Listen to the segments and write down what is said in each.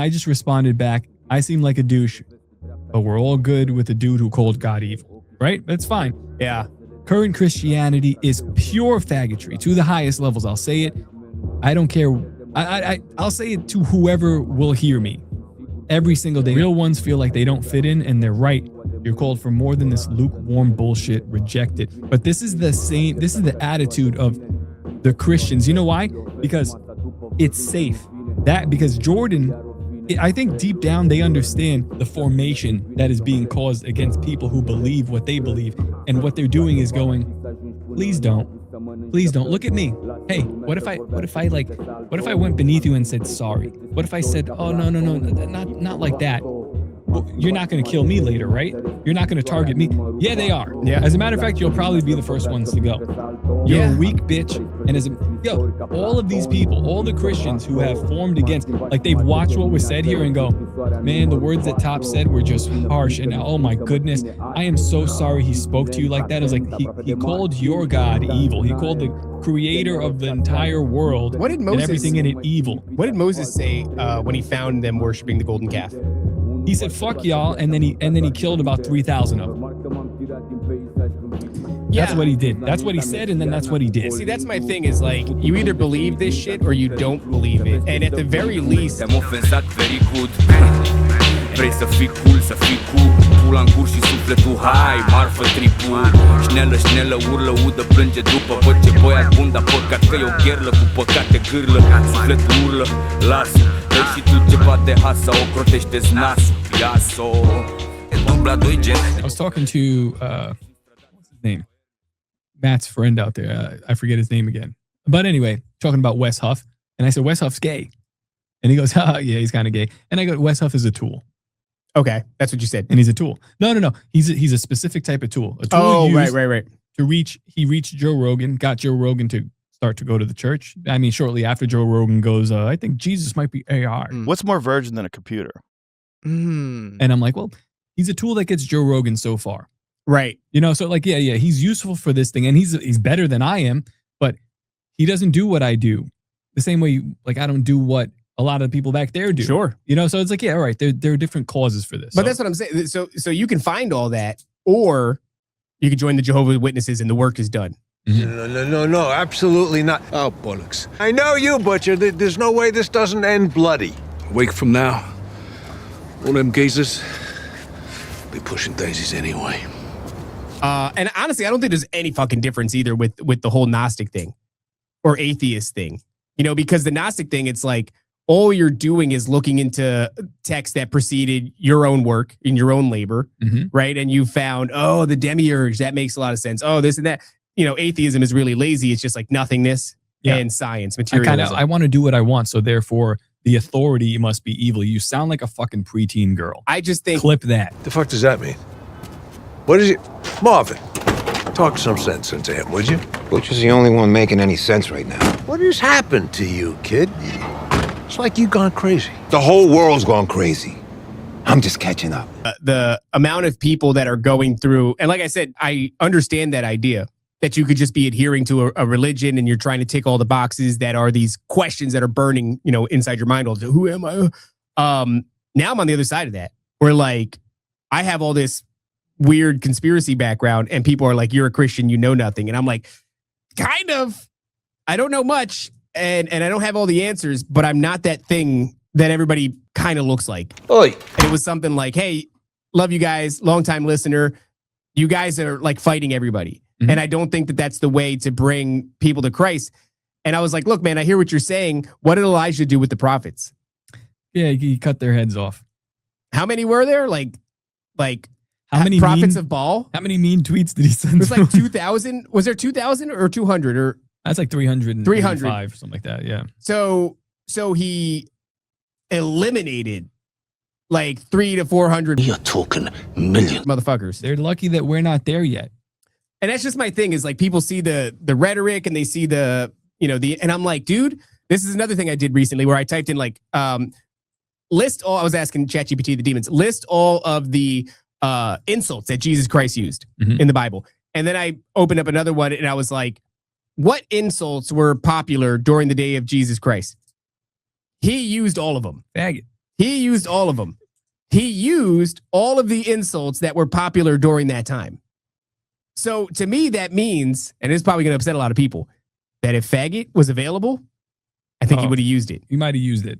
I just responded back, I seem like a douche, but we're all good with the dude who called God evil, right? That's fine. Yeah. Current Christianity is pure faggotry to the highest levels. I'll say it. I don't care. I'll say it to whoever will hear me every single day. Real ones feel like they don't fit in, and they're right. You're called for more than this lukewarm bullshit. Reject it. But this is the attitude of the Christians. You know why? Because it's safe. Because Jordan, I think deep down they understand the formation that is being caused against people who believe what they believe, and what they're doing is going, please don't look at me. Hey, what if I went beneath you and said sorry? What if I said, oh no, not like that. Well, you're not going to kill me later, right? You're not going to target me. Yeah, they are. Yeah. As a matter of fact, you'll probably be the first ones to go. You're a weak bitch. And all of these people, all the Christians who have formed against, like they've watched what was said here and go, man, the words that Top said were just harsh. And oh my goodness, I am so sorry he spoke to you like that. It was like he called your God evil. He called the creator of the entire world and everything in it evil. What did Moses say when he found them worshiping the golden calf? He said, fuck y'all, and then he killed about 3,000 of them. That's what he did. That's what he said, and then that's what he did. See, that's my thing, is like, you either believe this shit or you don't believe it. And at the very least... Vrei să fii cool, să fii cool, pula în cur și sufletul hai, marfă tripul. Șnelă, urlă, udă, plânge după, văd ce băiat bun, dar păcat că e o gherlă, cu păcate gârlă, sufletul urlă, lasă, dă și tu ceva de hasă, o crotește-ți nasul, ia-s-o. I was talking to, what's his name? Matt's friend out there, I forget his name again. But anyway, talking about Wes Huff, and I said, Wes Huff's gay. And he goes, yeah, he's kind of gay. And I go, Wes Huff is a tool. Okay, that's what you said. And he's a tool. No. He's a specific type of tool. A tool right. He reached Joe Rogan, got Joe Rogan to start to go to the church. I mean, shortly after Joe Rogan goes, I think Jesus might be AI. What's more virgin than a computer? And I'm like, well, he's a tool that gets Joe Rogan so far. Right. You know, so like, yeah, he's useful for this thing, and he's better than I am, but he doesn't do what I do. The same way, like, I don't do what a lot of the people back there do. Sure. You know, so it's like, yeah, all right, there are different causes for this. But that's what I'm saying. So you can find all that, or you can join the Jehovah's Witnesses and the work is done. No, absolutely not. Oh, bollocks. I know you, Butcher. There's no way this doesn't end bloody. A week from now, all them geezers be pushing daisies anyway. And honestly, I don't think there's any fucking difference either with the whole Gnostic thing or atheist thing. You know, because the Gnostic thing, it's like, all you're doing is looking into texts that preceded your own work in your own labor, right? And you found, oh, the Demiurge, that makes a lot of sense. Oh, this and that. You know, atheism is really lazy. It's just like nothingness and science, materialism. I want to do what I want, so therefore the authority must be evil. You sound like a fucking preteen girl. I just think... Clip that. The fuck does that mean? What is it? Marvin, talk some sense into him, would you? Butcher's the only one making any sense right now. What has happened to you, kid? It's like you've gone crazy. The whole world's gone crazy. I'm just catching up. The amount of people that are going through, and like I said, I understand that idea that you could just be adhering to a religion and you're trying to tick all the boxes that are these questions that are burning, you know, inside your mind all the time. Who am I? Now I'm on the other side of that, where like I have all this weird conspiracy background and people are like, you're a Christian, you know nothing. And I'm like, kind of, I don't know much. And I don't have all the answers, but I'm not that thing that everybody kind of looks like. Oi. And it was something like, hey, love you guys, longtime listener. You guys are like fighting everybody. And I don't think that that's the way to bring people to Christ. And I was like, look, man, I hear what you're saying. What did Elijah do with the prophets? Yeah, he cut their heads off. How many were there? Like how many prophets of Baal? How many mean tweets did he send? It was like 2,000. Was there 2,000 or 200 or? That's like 305 or something like that. Yeah. So he eliminated like 300 to 400. You're talking millions. Motherfuckers. They're lucky that we're not there yet. And that's just my thing, is like people see the rhetoric and they see the, you know, and I'm like, dude, this is another thing I did recently where I typed in like, list all, I was asking ChatGPT, the demons, list all of the insults that Jesus Christ used in the Bible. And then I opened up another one and I was like, what insults were popular during the day of Jesus Christ? He used all of them. Faggot. He used all of them. He used all of the insults that were popular during that time. So to me, that means, and it's probably going to upset a lot of people, that if faggot was available, I think he would have used it. He might have used it.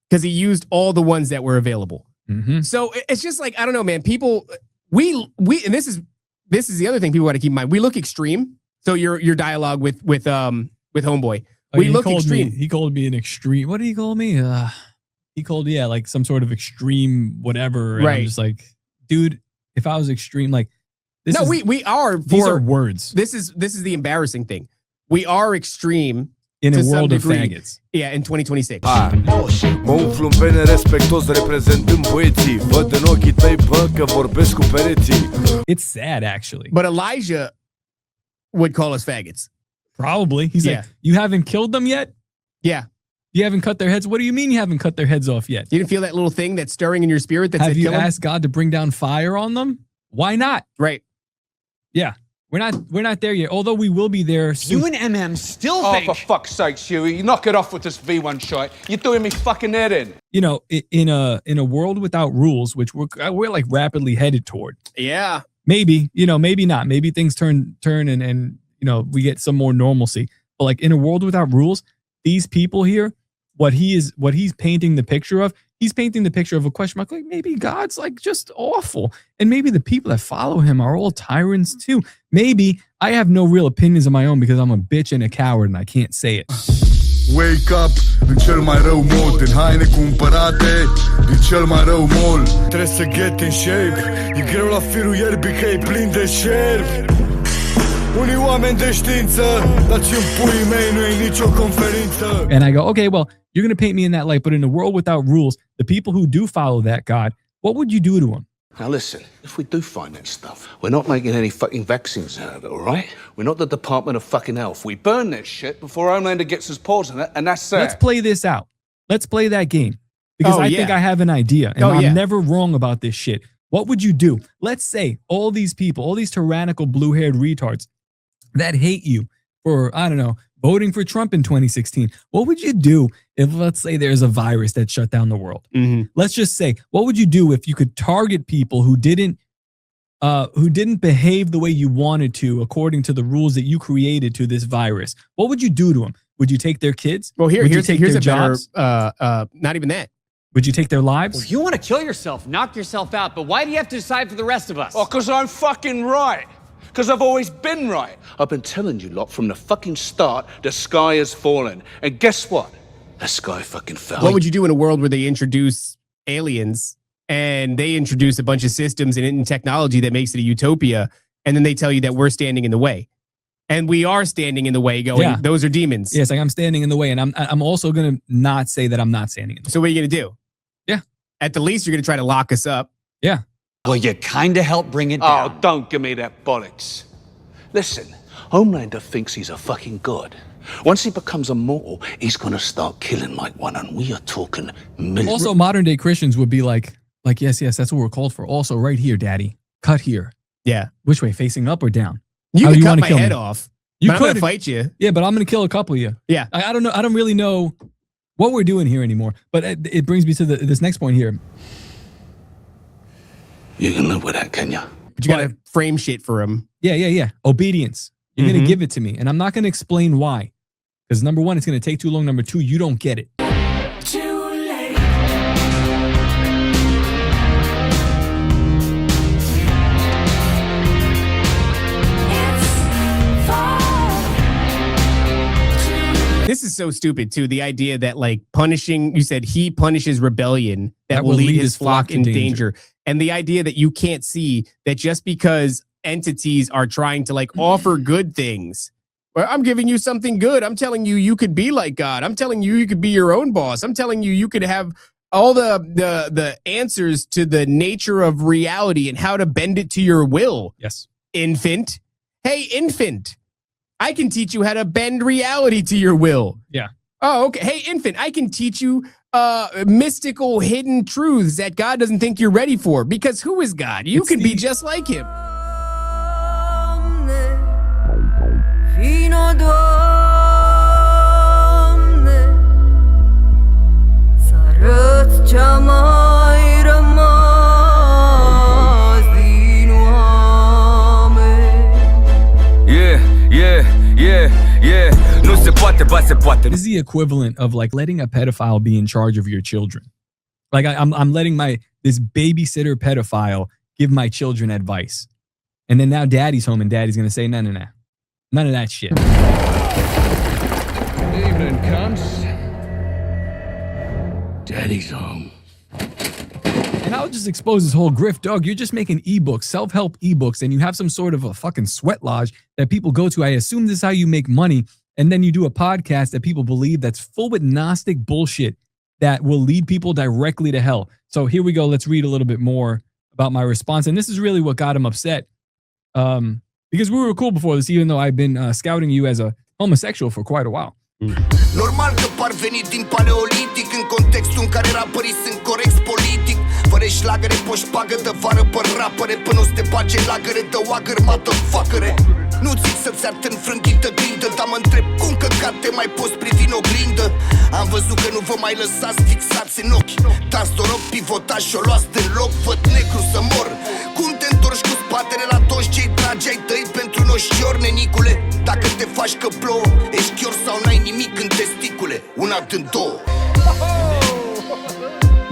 Because he used all the ones that were available. Mm-hmm. So it's just like, I don't know, man. People, we, and this is the other thing people got to keep in mind. We look extreme. So your dialogue with Homeboy, we look extreme. He called me an extreme. What did he call me? He called, like some sort of extreme whatever. And I'm just like, dude, if I was extreme, like this. No, we are. These are words. This is the embarrassing thing. We are extreme in a world of faggots. Yeah, in 2026. Mă umflu în vene respectos reprezentând băieții. Văd în ochii tăi, bă, că vorbesc cu pereții. It's sad, actually. But Elijah would call us faggots. Probably. He's like, you haven't killed them yet? Yeah. You haven't cut their heads? What do you mean you haven't cut their heads off yet? You didn't feel that little thing that's stirring in your spirit that have you asked God to bring down fire on them? Why not? Right. Yeah. We're not there yet, although we will be there soon. You and MM still think... Oh, for fuck's sake, Huey, you knock it off with this V1 shite. You're doing me fucking head in. You know, in a world without rules, which we're like rapidly headed toward. Yeah. Maybe, maybe not. Maybe things turn and we get some more normalcy. But like in a world without rules, these people here, what he's painting the picture of, he's painting the picture of a question mark. Like maybe God's like just awful. And maybe the people that follow him are all tyrants too. Maybe I have no real opinions of my own because I'm a bitch and a coward and I can't say it. Wake up în cel mai rău mod, în haine cumpărate din cel mai rău mall. Trebuie să get in shape. E greu la firul ierbii că e plin de șerpi. Unii oameni de știință, dar ce-n puii mei nu e nicio conferință. And I go, okay, well, you're going to paint me in that light, but in a world without rules, the people who do follow that God, what would you do to them? Now listen, if we do find that stuff, we're not making any fucking vaccines out of it, all right? We're not the Department of fucking Health. We burn that shit before Homelander gets his paws on it, and that's that. Let's play this out. Let's play that game. Because I think I have an idea, and I'm never wrong about this shit. What would you do? Let's say all these people, all these tyrannical blue-haired retards that hate you for, I don't know, voting for Trump in 2016. What would you do if, let's say, there's a virus that shut down the world? Mm-hmm. Let's just say, what would you do if you could target people who didn't behave the way you wanted to according to the rules that you created to this virus? What would you do to them? Would you take their kids? Well, here's their a jobs? better, not even that. Would you take their lives? Well, if you want to kill yourself, knock yourself out, but why do you have to decide for the rest of us? Oh, because I'm fucking right. Because I've always been right. I've been telling you lot from the fucking start, the sky has fallen. And guess what? The sky fucking fell. What would you do in a world where they introduce aliens and they introduce a bunch of systems and technology that makes it a utopia, and then they tell you that we're standing in the way? And we are standing in the way going, those are demons. Yes, like I'm standing in the way, and I'm also going to not say that I'm not standing in the way. So what are you going to do? Yeah. At the least, you're going to try to lock us up. Yeah. Well, you kind of help bring it down. Oh, don't give me that bollocks. Listen, Homelander thinks he's a fucking god. Once he becomes immortal, he's going to start killing like one, and we are talking millions. Also, modern day Christians would be like, yes, that's what we're called for. Also, right here, daddy. Cut here. Yeah. Which way? Facing up or down? You can cut my head off. You could. I'm going to fight you. Yeah, but I'm going to kill a couple of you. Yeah. I don't know. I don't really know what we're doing here anymore. But it brings me to this next point here. You can live with that, can you? But you got to frame shit for him. Yeah. Obedience. You're going to give it to me. And I'm not going to explain why. Because number one, it's going to take too long. Number two, you don't get it. Too late. This is so stupid, too. The idea that, like, punishing, you said he punishes rebellion that will lead his flock in danger. And the idea that you can't see that just because entities are trying to, like, offer good things. Well, I'm giving you something good. I'm telling you, you could be like God. I'm telling you, you could be your own boss. I'm telling you, you could have all the answers to the nature of reality and how to bend it to your will. Yes. Infant. Hey, infant. I can teach you how to bend reality to your will. Yeah. Oh, okay. Hey, infant, I can teach you mystical hidden truths that God doesn't think you're ready for. Because who is God? You can be just like him. ce-a mai rămas din oameni. Yeah. Nu se poate, ba se poate. This is the equivalent of like letting a pedophile be in charge of your children. Like I'm letting this babysitter pedophile give my children advice. And then now daddy's home and daddy's going to say, no. None of that shit. Evening, cunts. Daddy's home. And I'll just expose this whole grift, dog. You're just making ebooks, self-help ebooks, and you have some sort of a fucking sweat lodge that people go to. I assume this is how you make money. And then you do a podcast that people believe that's full with Gnostic bullshit that will lead people directly to hell. So here we go. Let's read a little bit more about my response. And this is really what got him upset. Because we were cool before this, even though I've been scouting you as a homosexual for quite a while. Normal că par venit din paleolitic, în contextul în care rapării sunt corecți politic. Fără șlagăre poși pagă de vară pe rapăre, până o să te bage lagăre de oagăr, motherfuckere. Nu țic să-ți ard în frânchită grindă, dar mă întreb cum căcat te mai poți privi în oglindă. Am văzut că nu vă mai lăsați fixați în ochi. Dați dorob, pivotați și o luați de loc. Văd negru să mor. Cum te întorci cu spatele la toți cei dragi ai tăi pentru noștiori, nenicule? Dacă te faci că plouă, ești chior sau n-ai nimic în testicule. Una din două.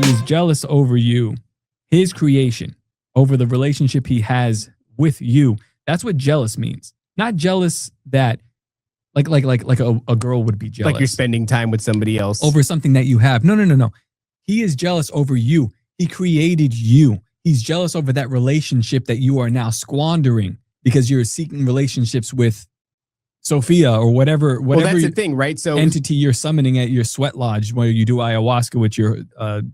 He is jealous over you, his creation, over the relationship he has with you. That's what jealous means. Not jealous that like a girl would be jealous. Like you're spending time with somebody else. Over something that you have. No. He is jealous over you. He created you. He's jealous over that relationship that you are now squandering because you're seeking relationships with Sophia or whatever well, that's the thing, right? So entity you're summoning at your sweat lodge where you do ayahuasca with your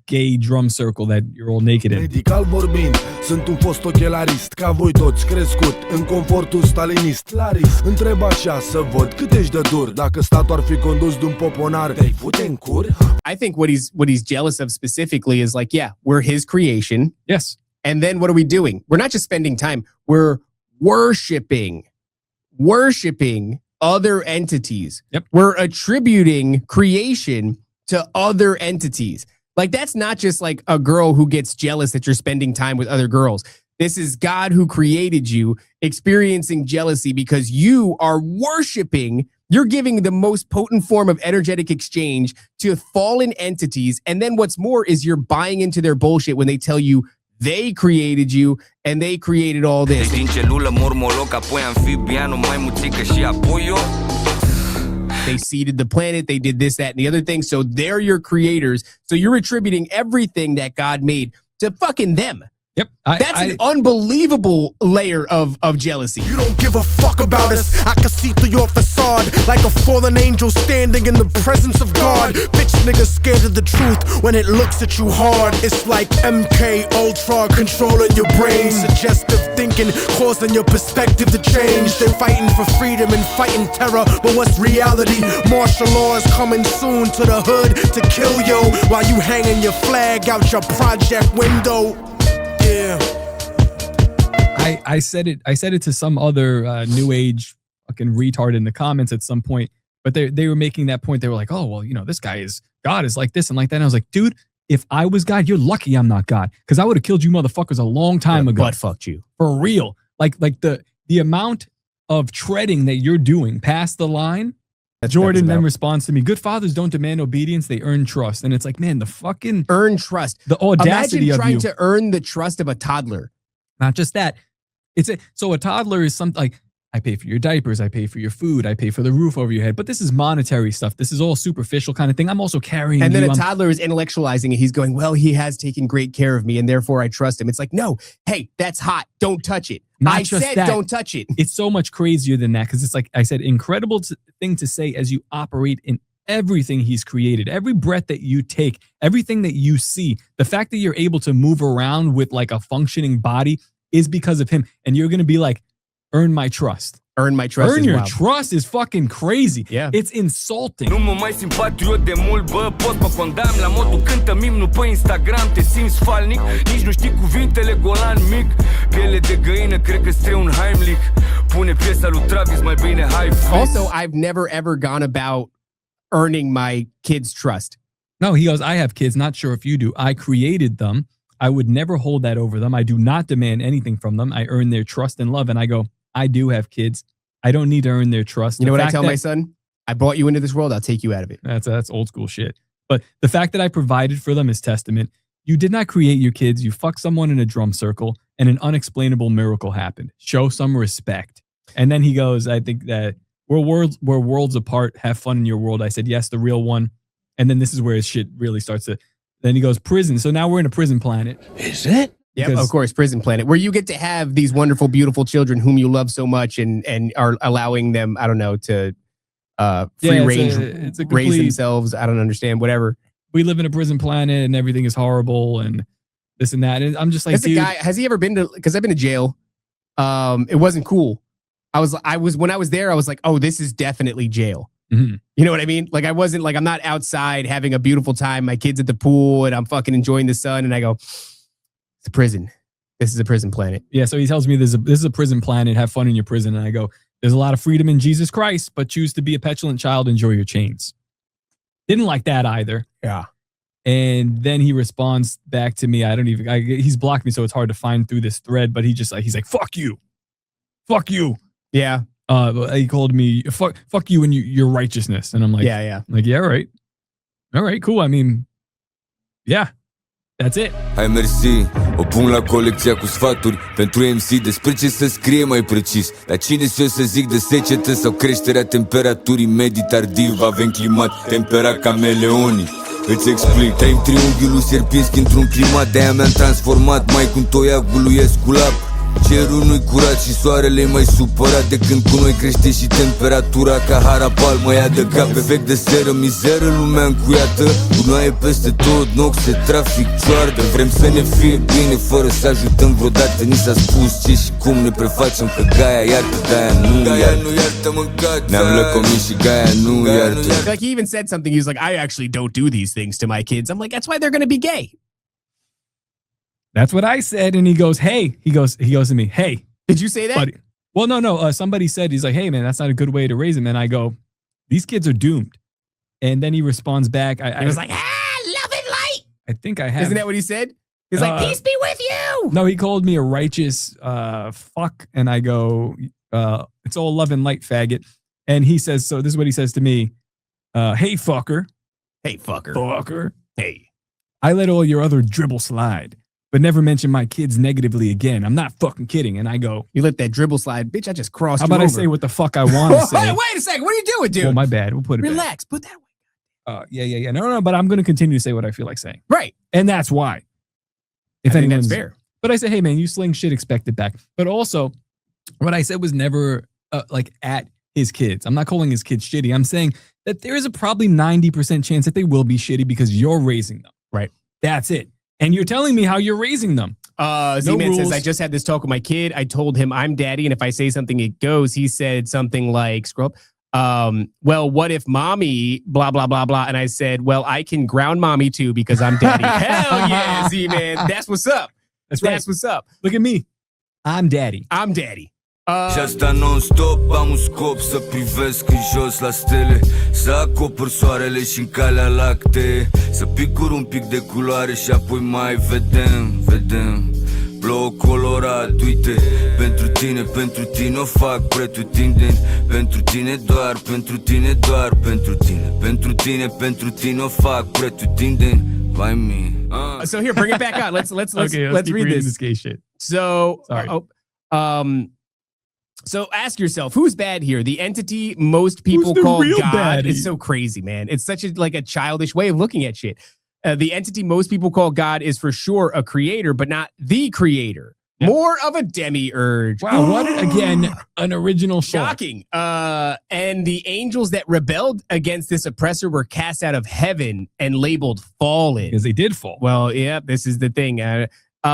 gay drum circle that you're all naked in. Medical vorbind, sunt un fost ochelarist, ca voi toți crescut în confortul stalinist. Laris, întreb așa să văd cât ești de dur, dacă statul ar fi condus de un poponar, te-ai fute în cur? I think what he's jealous of specifically is like, yeah, we're his creation. Yes. And then what are we doing? We're not just spending time, we're worshiping other entities. Yep. We're attributing creation to other entities. Like that's not just like a girl who gets jealous that you're spending time with other girls. This is God who created you experiencing jealousy because you are worshiping, you're giving the most potent form of energetic exchange to fallen entities. And then what's more is you're buying into their bullshit when they tell you they created you and they created all this. They seeded the planet, they did this, that, and the other thing. So they're your creators. So you're attributing everything that God made to fucking them. Yep. That's an unbelievable layer of jealousy. You don't give a fuck about us. I can see through your facade like a fallen angel standing in the presence of God. Bitch niggas scared of the truth when it looks at you hard. It's like MK Ultra controlling your brain. Suggestive thinking causing your perspective to change. They're fighting for freedom and fighting terror. But what's reality? Martial law is coming soon to the hood to kill you while you hanging your flag out your project window. Yeah. I said it to some other new age fucking retard in the comments at some point, but they were making that point. They were like, oh, well, you know, this guy is God is like this and like that. And I was like, dude, if I was God, you're lucky I'm not God, because I would have killed you motherfuckers a long time ago. Butt fucked you. For real. Like the amount of treading that you're doing past the line. Jordan then responds to me, good fathers don't demand obedience, they earn trust. And it's like, man, the fucking earn trust. The audacity Imagine of trying to earn the trust of a toddler. Not just that. So a toddler is something like, I pay for your diapers, I pay for your food, I pay for the roof over your head. But this is monetary stuff. This is all superficial kind of thing. I'm also carrying and you. And then a toddler is intellectualizing it. He's going, well, he has taken great care of me and therefore I trust him. It's like, no, hey, that's hot. Don't touch it. I said don't touch it. It's so much crazier than that, because it's like I said, incredible thing to say as you operate in everything he's created, every breath that you take, everything that you see, the fact that you're able to move around with like a functioning body is because of him. And you're going to be like, earn my trust. Earn my trust. Earn your trust is fucking crazy. Yeah. It's insulting. Nu mă mai simt patriot de mult, bă, poți mă condamn la modul cântă mimnul pe Instagram, te simți falnic, nici nu știi cuvintele golan mic, piele de găină, cred că streu un Heimlich, pune piesa lui Travis mai bine high. Also, I've never ever gone about earning my kids' trust. No, he goes, I have kids. Not sure if you do. I created them. I would never hold that over them. I do not demand anything from them. I earn their trust and love. And I go, I do have kids. I don't need to earn their trust. You know what I tell my son? I brought you into this world. I'll take you out of it. That's old school shit. But the fact that I provided for them is testament. You did not create your kids. You fucked someone in a drum circle and an unexplainable miracle happened. Show some respect. And then he goes, I think that we're worlds apart. Have fun in your world. I said, yes, the real one. And then this is where his shit really starts to, then he goes, prison. So now we're in a prison planet. Is it? Yeah, of course, prison planet, where you get to have these wonderful, beautiful children whom you love so much and are allowing them, I don't know, to free range, raise themselves. I don't understand, whatever. We live in a prison planet and everything is horrible and this and that. And I'm just like, dude. Has he ever been to, because I've been to jail. It wasn't cool. When I was there, I was like, oh, this is definitely jail. Mm-hmm. You know what I mean? Like, I wasn't like, I'm not outside having a beautiful time. My kid's at the pool and I'm fucking enjoying the sun. And I go, it's a prison. This is a prison planet. Yeah. So he tells me this is a prison planet. Have fun in your prison. And I go, there's a lot of freedom in Jesus Christ, but choose to be a petulant child. Enjoy your chains. Didn't like that either. Yeah. And then he responds back to me. He's blocked me. So it's hard to find through this thread, but he's like, fuck you. Fuck you. Yeah. He called me fuck you and your righteousness. And I'm like, yeah. Like, yeah, right. All right, cool. I mean, yeah, that's it. Hai mersi, o pun la colecția cu sfaturi pentru MC despre ce să scrie mai precis. Dar cine și-o să zic de secetă sau creșterea temperaturii medii tardiv, avem climat temperat cameleonii. Îți explic, trăim triunghiul lui Sierpinski într-un climat, de-aia mi-am transformat mai cu un toiagul lui Esculap. Cerul nu-i curat și soarele e mai supărat de când cu noi crește și temperatura ca harapal mă ia de cap. Efect de seră, mizeră, lumea încuiată, gunoaie peste tot, noxe, trafic, cioardă. Vrem să ne fie bine fără să ajutăm vreodată. Ni s-a spus ce și cum ne prefacem că Gaia iartă, Gaia nu iartă mâncat. Ne-am lăcomit și Gaia nu iartă. Like, he even said something, he was like, I actually don't do these things to my kids. I'm like, that's why they're going to be gay. That's what I said. And he goes, hey, he goes to me, hey. Did you say that? Buddy. Well, no. Somebody said, he's like, hey, man, that's not a good way to raise them. And I go, these kids are doomed. And then he responds back. He was like, love and light. I think I have. Isn't that what he said? He's like, peace be with you. No, he called me a righteous fuck. And I go, it's all love and light, faggot. And he says, so this is what he says to me. Hey, fucker. Hey, fucker. Fucker. Hey. I let all your other dribble slide, but never mention my kids negatively again. I'm not fucking kidding. And I go, you let that dribble slide, bitch. I just crossed you over. How about I say what the fuck I want to say? Wait a second. What are you doing, dude? Oh, my bad. We'll put it Relax. Put that away. Yeah. No. But I'm going to continue to say what I feel like saying. Right. And that's why. I think that's fair. But I say, hey, man, you sling shit, expect it back. But also, what I said was never like at his kids. I'm not calling his kids shitty. I'm saying that there is a probably 90% chance that they will be shitty because you're raising them. Right. That's it. And you're telling me how you're raising them. Z-Man says, I just had this talk with my kid. I told him I'm daddy, and if I say something, it goes. He said something like, scroll up. Well, what if mommy, blah, blah, blah, blah. And I said, well, I can ground mommy too because I'm daddy. Hell yeah, Z-Man. That's what's up. That's what's up. Look at me. I'm daddy. I'm daddy. Și asta non-stop, am un scop să privesc în jos la stele, să acopăr soarele și în calea lactee, să picur un pic de culoare și apoi mai vedem. Plouă colorat, uite, pentru tine o fac pretutindeni, pentru tine doar, pentru tine o fac pretutindeni. By me. So here, bring it back on. Let's read this gay shit. So, sorry. So ask yourself, who's bad here? The entity most people call God. Baddie? It's so crazy, man. It's such a childish way of looking at shit. The entity most people call God is for sure a creator, but not the creator. Yeah. More of a demiurge. Wow, what again? An original shocking. And the angels that rebelled against this oppressor were cast out of heaven and labeled fallen. Because they did fall. Well, yeah, this is the thing.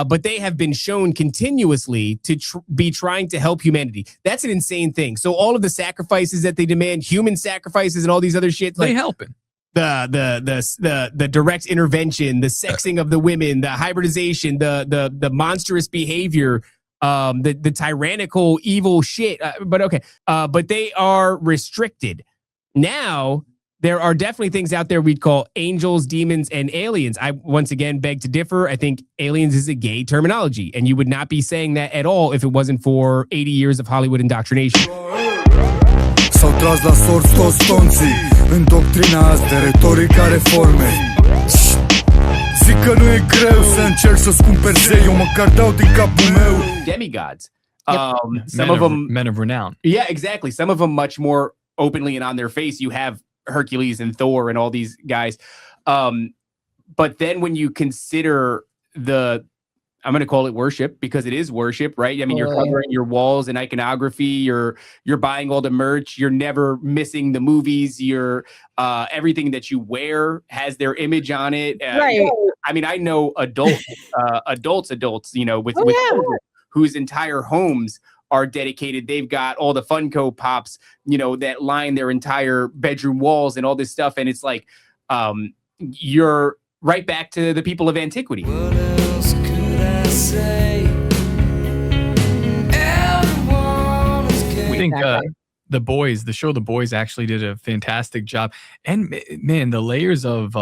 But they have been shown continuously to be trying to help humanity. That's an insane thing. So all of the sacrifices that they demand, human sacrifices and all these other shit, they helping. The direct intervention, the sexing of the women, the hybridization, the monstrous behavior, the tyrannical evil shit. But they are restricted. Now there are definitely things out there we'd call angels, demons, and aliens. I once again beg to differ. I think aliens is a gay terminology, and you would not be saying that at all if it wasn't for 80 years of Hollywood indoctrination. S-au tras la sorți toți stonții îndoctrinați de retorica reformei. Zic că nu e greu să încerc să-ți cumperi zei, eu măcar dau din capul meu. Demigods. Some of them men of renown. Yeah, exactly. Some of them much more openly and on their face. You have Hercules and Thor and all these guys. But then when you consider I'm going to call it worship because it is worship, right? I mean, you're covering your walls in iconography. You're buying all the merch. You're never missing the movies. You're everything that you wear has their image on it. Right. I mean, I know adults, you know, with children whose entire homes are dedicated. They've got all the Funko Pops, you know, that line their entire bedroom walls and all this stuff. And it's like, you're right back to the people of antiquity. What else could I say? We think the show The Boys actually did a fantastic job. And man, the layers of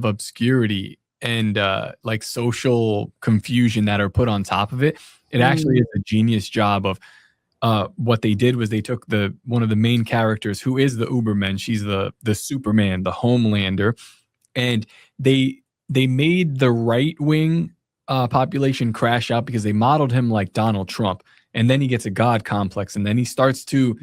obscurity and like social confusion that are put on top of it, it actually is a genius job of what they did was they took one of the main characters who is the Uberman. She's the Superman, the Homelander, and they made the right wing population crash out because they modeled him like Donald Trump, and then he gets a God complex, and then he starts to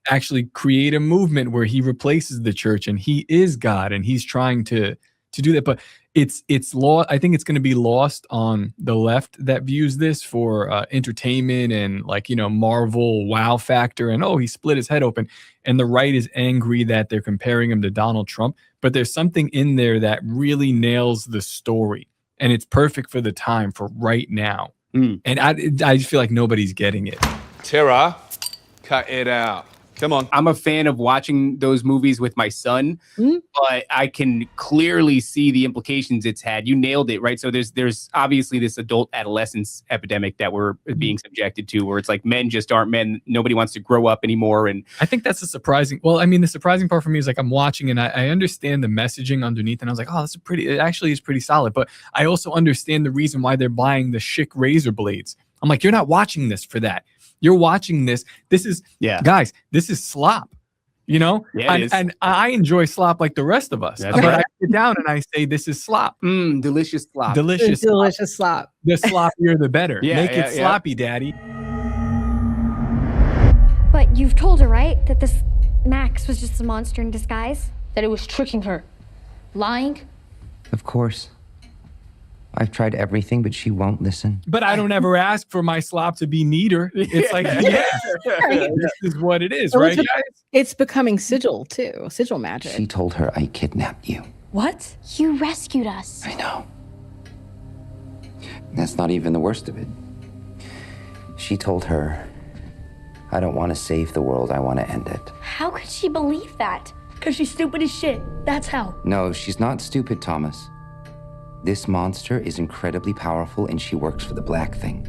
actually create a movement where he replaces the church and he is God, and he's trying to do that. But it's I think it's going to be lost on the left that views this for entertainment and like, you know, Marvel wow factor and he split his head open, and the right is angry that they're comparing him to Donald Trump. But there's something in there that really nails the story, and it's perfect for the time, for right now. And I just feel like nobody's getting it. Tara, cut it out. Come on. I'm a fan of watching those movies with my son, but I can clearly see the implications it's had. You nailed it, right? So there's obviously this adult adolescence epidemic that we're being subjected to, where it's like men just aren't men. Nobody wants to grow up anymore. And I think that's the surprising part for me is like I'm watching and I understand the messaging underneath, and I was like, it actually is pretty solid. But I also understand the reason why they're buying the Schick razor blades. I'm like, you're not watching this for that. You're watching this. This is, guys, this is slop, you know? Yeah, and I enjoy slop like the rest of us. But I sit down and I say, this is slop. Delicious slop. Delicious slop. The sloppier, the better. Make it sloppy, daddy. But you've told her, right? That this Max was just a monster in disguise? That it was tricking her. Lying? Of course. I've tried everything, but she won't listen. But I don't ever ask for my slop to be neater. It's like, this is what it is, right, guys? It's becoming sigil, too. Sigil magic. She told her I kidnapped you. What? You rescued us. I know. That's not even the worst of it. She told her, I don't want to save the world, I want to end it. How could she believe that? Because she's stupid as shit. That's how. No, she's not stupid, Thomas. This monster is incredibly powerful, and she works for the Black Thing.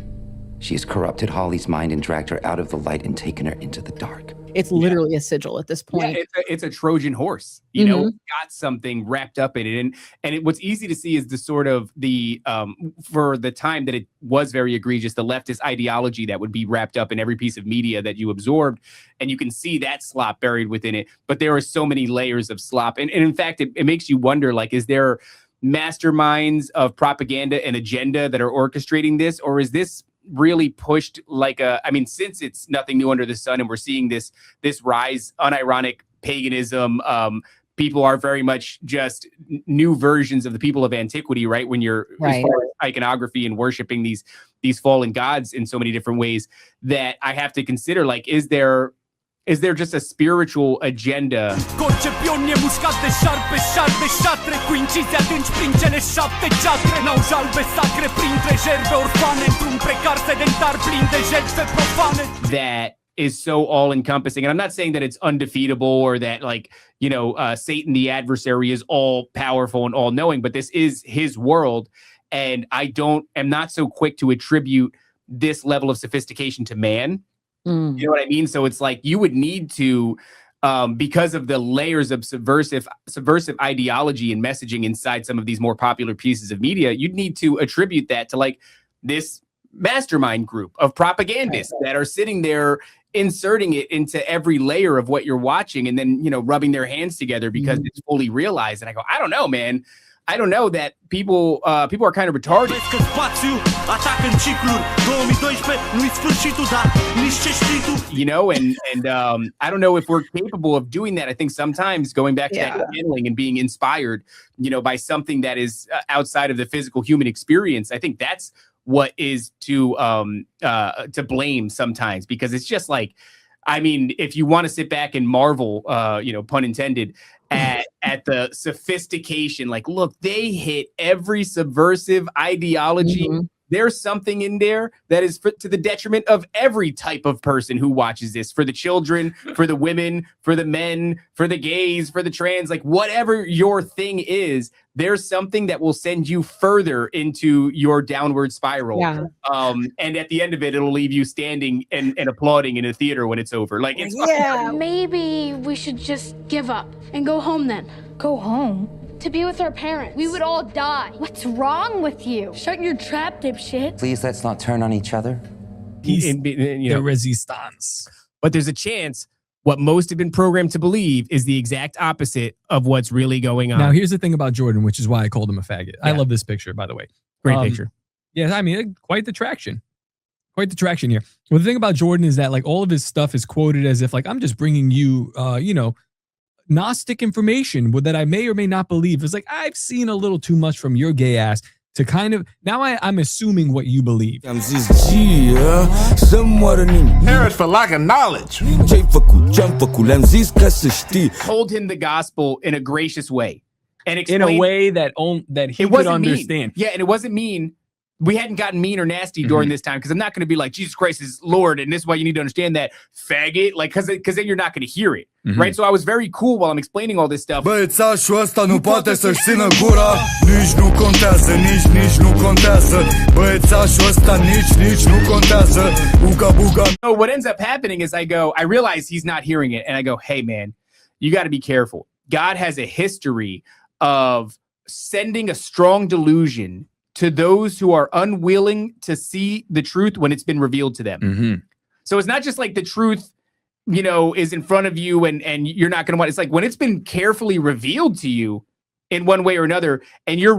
She has corrupted Holly's mind and dragged her out of the light and taken her into the dark. It's literally a sigil at this point. Yeah, it's a Trojan horse, you know, got something wrapped up in it. And what's easy to see is the sort of for the time that it was very egregious, the leftist ideology that would be wrapped up in every piece of media that you absorbed. And you can see that slop buried within it. But there are so many layers of slop. And in fact, it makes you wonder, like, is there masterminds of propaganda and agenda that are orchestrating this, or is this really pushed like since it's nothing new under the sun and we're seeing this rise, unironic paganism, people are very much just new versions of the people of antiquity, right? When you're as far as iconography and worshiping these fallen gods in so many different ways, that I have to consider, like, is there just a spiritual agenda? That is so all-encompassing. And I'm not saying that it's undefeatable or that, like, you know, Satan, the adversary, is all-powerful and all-knowing, but this is his world. And am not so quick to attribute this level of sophistication to man. You know what I mean? So it's like you would need to because of the layers of subversive ideology and messaging inside some of these more popular pieces of media, you'd need to attribute that to like this mastermind group of propagandists that are sitting there inserting it into every layer of what you're watching and then, you know, rubbing their hands together because it's fully realized. And I go, I don't know, man. I don't know that people are kind of retarded. You know, and I don't know if we're capable of doing that. I think sometimes going back to that channeling and being inspired, you know, by something that is outside of the physical human experience. I think that's what is to blame sometimes, because it's just like, I mean, if you want to sit back and marvel, you know, pun intended, at the sophistication, like, look, they hit every subversive ideology. There's something in there that is to the detriment of every type of person who watches this, for the children, for the women, for the men, for the gays, for the trans, like whatever your thing is, there's something that will send you further into your downward spiral. And at the end of it, it'll leave you standing and applauding in a theater when it's over. Like, it's maybe we should just give up and go home then. Go home? To be with our parents. We would all die. What's wrong with you? Shut your trap, dipshit. Please, let's not turn on each other. The resistance. But there's a chance what most have been programmed to believe is the exact opposite of what's really going on. Now, here's the thing about Jordan, which is why I called him a faggot. I love this picture, by the way. Great picture. Yeah, I mean, quite the traction. Quite the traction here. Well, the thing about Jordan is that like all of his stuff is quoted as if like, I'm just bringing you, you know, Gnostic information that I may or may not believe. It's like, I've seen a little too much from your gay ass to kind of, now I'm assuming what you believe. Perish for lack of knowledge. Told him the gospel in a gracious way. And in a way that he could understand. Mean. Yeah, and it wasn't mean. We hadn't gotten mean or nasty during this time, because I'm not going to be like, Jesus Christ is Lord, and this is why you need to understand that, faggot, like, because then you're not going to hear it, right? So I was very cool while I'm explaining all this stuff. Băiețașul ăsta nu poate să-și țină gura, nici nu contează, nici nu contează. Băiețașul ăsta nici nu contează. Uga buga. So what ends up happening is I realize he's not hearing it, and I go, hey man, you got to be careful. God has a history of sending a strong delusion to those who are unwilling to see the truth when it's been revealed to them. So it's not just like the truth, you know, is in front of you and you're not going to want. It's like when it's been carefully revealed to you in one way or another, and you're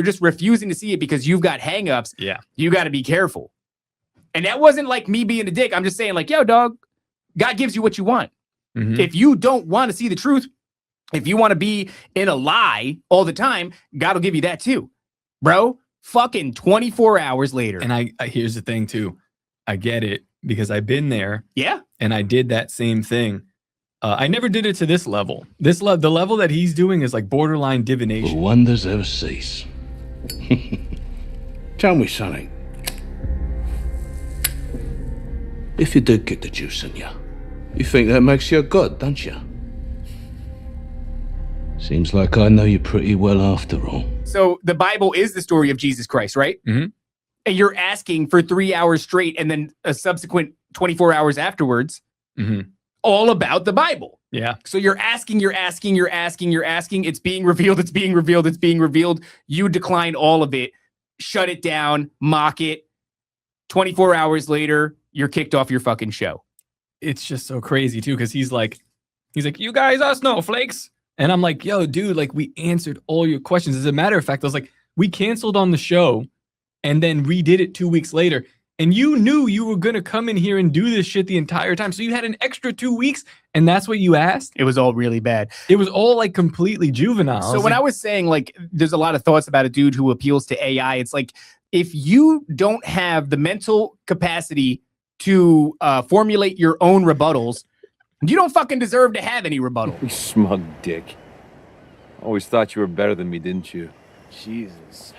just refusing to see it because you've got hangups. Yeah, you got to be careful. And that wasn't like me being a dick. I'm just saying, like, yo, dog, God gives you what you want. If you don't want to see the truth, if you want to be in a lie all the time, God will give you that too. Bro, fucking 24 hours later. And I here's the thing too. I get it because I've been there. Yeah. And I did that same thing. I never did it to this level. The level that he's doing is like borderline divination. Will wonders ever cease? Tell me something. If you did get the juice in you, you think that makes you a god, don't you? Seems like I know you pretty well after all. So the Bible is the story of Jesus Christ, right? And you're asking for 3 hours straight and then a subsequent 24 hours afterwards, all about the Bible. Yeah. So you're asking. It's being revealed. You decline all of it, shut it down, mock it. 24 hours later, you're kicked off your fucking show. It's just so crazy too, because he's like, you guys are snowflakes. And I'm like, yo, dude, like we answered all your questions. As a matter of fact, I was like, we canceled on the show and then redid it 2 weeks later. And you knew you were going to come in here and do this shit the entire time. So you had an extra 2 weeks and that's what you asked? It was all really bad. It was all like completely juvenile. So when I was saying like, there's a lot of thoughts about a dude who appeals to AI. It's like, if you don't have the mental capacity to formulate your own rebuttals, you don't fucking deserve to have any rebuttal. You smug dick. Always thought you were better than me, didn't you? Jesus.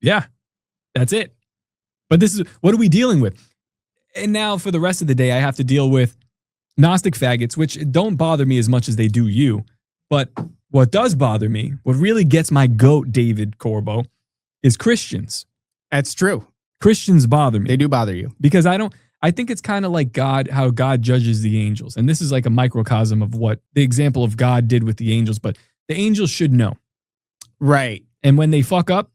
Yeah, that's it. But this is, what are we dealing with? And now for the rest of the day, I have to deal with Gnostic faggots, which don't bother me as much as they do you. But what does bother me, what really gets my goat, David Corbo, is Christians. That's true. Christians bother me. They do bother you. Because I think it's kind of like God, how God judges the angels. And this is like a microcosm of what the example of God did with the angels, but the angels should know. Right. And when they fuck up,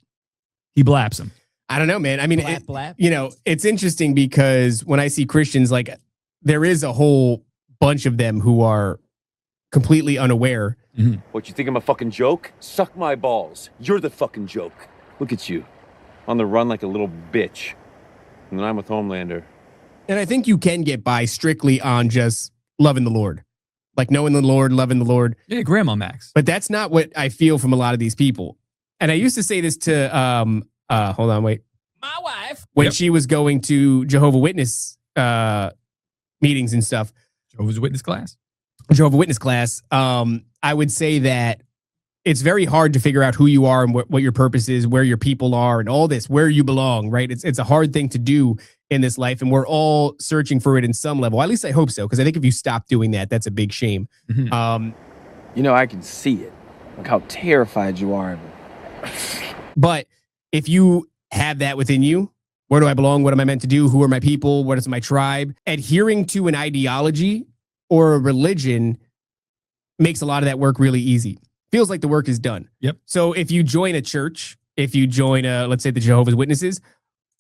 he blaps them. I don't know, man. I mean, Blap. you know, it's interesting because when I see Christians, like there is a whole bunch of them who are completely unaware. Mm-hmm. What, you think I'm a fucking joke? Suck my balls. You're the fucking joke. Look at you. On the run like a little bitch. And then I'm with Homelander. And I think you can get by strictly on just loving the Lord. Like knowing the Lord, loving the Lord. Yeah, Grandma Max. But that's not what I feel from a lot of these people. And I used to say this to, hold on, wait. My wife. When she was going to Jehovah's Witness meetings and stuff. Jehovah's Witness class. I would say that it's very hard to figure out who you are and what your purpose is, where your people are and all this, where you belong, right? It's a hard thing to do in this life, and we're all searching for it in some level. At least I hope so, because I think if you stop doing that, that's a big shame. Mm-hmm. You know, I can see it. Look how terrified you are of it. But if you have that within you, where do I belong? What am I meant to do? Who are my people? What is my tribe? Adhering to an ideology or a religion makes a lot of that work really easy. Feels like the work is done. Yep. So if you join a church, if you join let's say the Jehovah's Witnesses,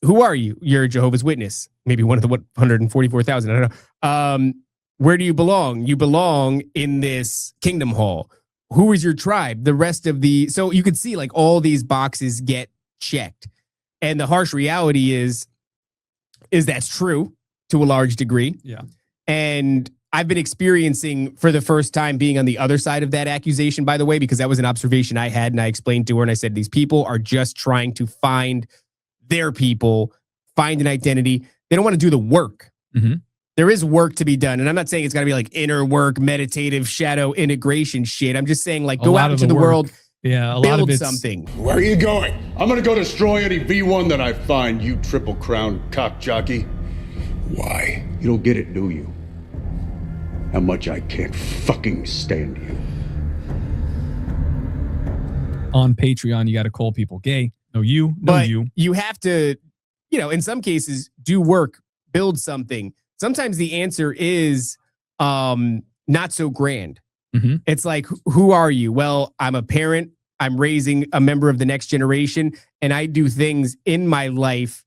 who are you? You're a Jehovah's Witness. Maybe one of the 144,000. I don't know. Where do you belong? You belong in this kingdom hall. Who is your tribe? The rest of so you could see like all these boxes get checked. And the harsh reality is that's true to a large degree. Yeah. And I've been experiencing for the first time being on the other side of that accusation, by the way, because that was an observation I had and I explained to her and I said, these people are just trying to find their people, find an identity. They don't want to do the work. Mm-hmm. There is work to be done. And I'm not saying it's got to be like inner work, meditative, shadow integration shit. I'm just saying like go out into the world, build something. Where are you going? I'm gonna go destroy any V1 that I find, you triple crown cock jockey. Why? You don't get it, do you? How much I can't fucking stand you. On Patreon, you got to call people gay. No, you. You have to, in some cases, do work, build something. Sometimes the answer is not so grand. Mm-hmm. It's like, who are you? Well, I'm a parent. I'm raising a member of the next generation, and I do things in my life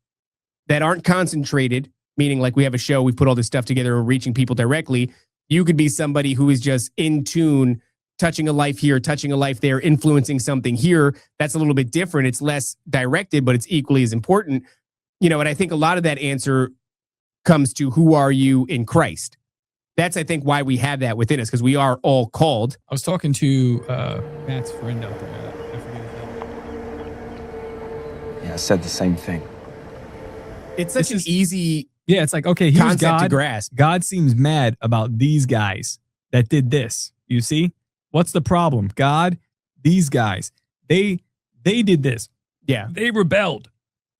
that aren't concentrated, meaning like we have a show, we put all this stuff together, we're reaching people directly. You could be somebody who is just in tune, touching a life here, touching a life there, influencing something here. That's a little bit different. It's less directed, but it's equally as important. And I think a lot of that answer comes to who are you in Christ? That's, I think, why we have that within us, because we are all called. I was talking to Matt's friend out there. I forget his name. Yeah, I said the same thing. It's such an easy it's like, okay, here's concept God. to grasp. God seems mad about these guys that did this. You see? What's the problem? God, these guys, they did this. Yeah. They rebelled.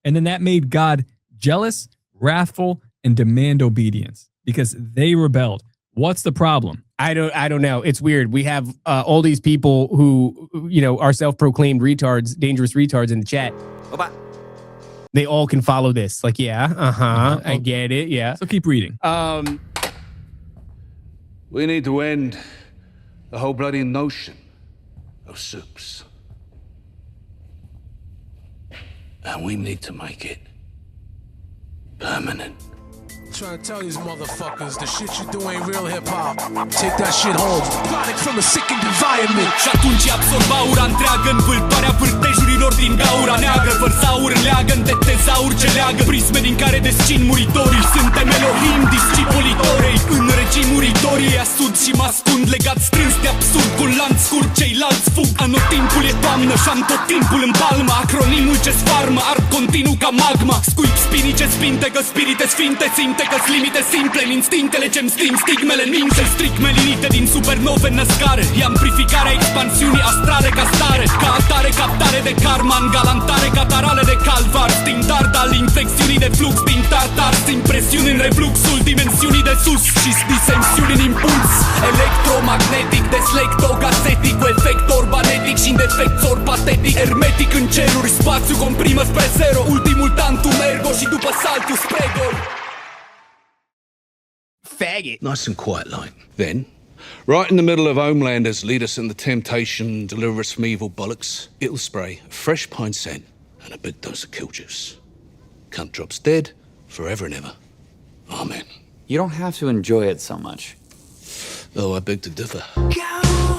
And then that made God jealous, wrathful, and demand obedience because they rebelled. What's the problem? I don't know. It's weird. We have all these people who, are self-proclaimed retards, dangerous retards in the chat. They all can follow this. Like, I get it. Yeah. So keep reading. We need to end the whole bloody notion of soups. And we need to make it permanent. Trying to tell these motherfuckers the shit you do ain't real hip-hop. Take that shit home. Product from a sickened environment. Și atunci absorba ura întreagă în vâltoarea vârtejurilor din gaura neagră. Vărsaur leagă în de tezaur ce leagă prisme din care descin muritorii. Suntem Elohim, discipolitorei. În regim muritorii asud și mă ascund legat strâns de absurd. Cu un lanț scurt ceilalți fug. Anotimpul e toamnă și-am tot timpul în palmă. Acronimul ce sfarmă, ard continuu ca magma. Scuip spinii ce spintegă, spirite sfinte, ținte că-s limite simple în instinctele ce-mi sting stigmele în minte. Stric melinite din supernove în născare. E amplificarea expansiunii astrale ca stare. Ca atare captare de karma în galantare. Catarale de calvar, stintard al infecțiunii de flux din tartar. Impresiuni în refluxul dimensiunii de sus și disensiuni în impuls electromagnetic, deslectogazetic, cu efect orbanetic și în defect sorbat patetic, hermetic în ceruri, spațiu comprimă spre zero, ultimul tantum ergo și după saltul spre gol. Faggot. Nice and quiet like. Then, right in the middle of Homelanders lead us in the temptation, deliver us from evil bollocks, it'll spray a fresh pine scent and a big dose of kill juice. Cunt drops dead, forever and ever. Amen. You don't have to enjoy it so much. Though I beg to differ. Go